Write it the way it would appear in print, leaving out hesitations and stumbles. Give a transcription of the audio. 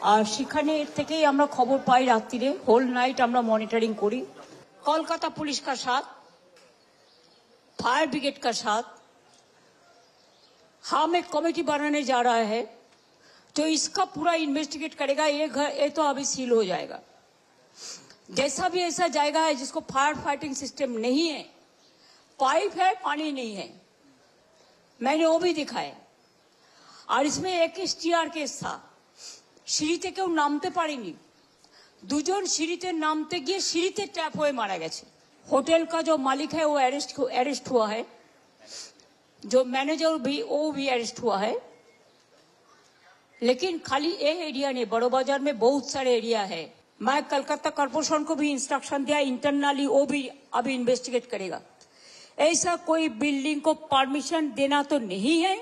আর সেখানে থেকেই আমরা খবর পাই রাত্রিরে, হোল नाइट আমরা मॉनिटरिंग करी। कोलकाता पुलिस का साथ, फायर ब्रिगेड का साथ हम एक कमेटी बनाने जा रहा है, तो इसका पूरा इन्वेस्टिगेट करेगा। ये तो अभी सील हो जाएगा। जैसा भी ऐसा जाएगा है जिसको फायर फाइटिंग सिस्टम नहीं है, पाइप है, पानी नहीं है, मैंने वो भी दिखाया। और इसमें एक STR केस था, সিঁড়িতে কেউ নামতে পারেনি, দুজন সিঁড়িতে নামতে গিয়ে সিঁড়িতে ট্যাপ হয়ে মারা গেছে। होटल का जो मालिक है वो अरेस्ट हुआ है, जो मैनेजर भी वो भी अरेस्ट हुआ है। लेकिन खाली ये एरिया नहीं, बड़ो बाजार में बहुत सारे एरिया है। मैं कलकत्ता कॉर्पोरेशन को भी इंस्ट्रक्शन दिया, इंटरनली वो भी अभी इन्वेस्टिगेट करेगा। ऐसा कोई बिल्डिंग को परमिशन देना तो नहीं है।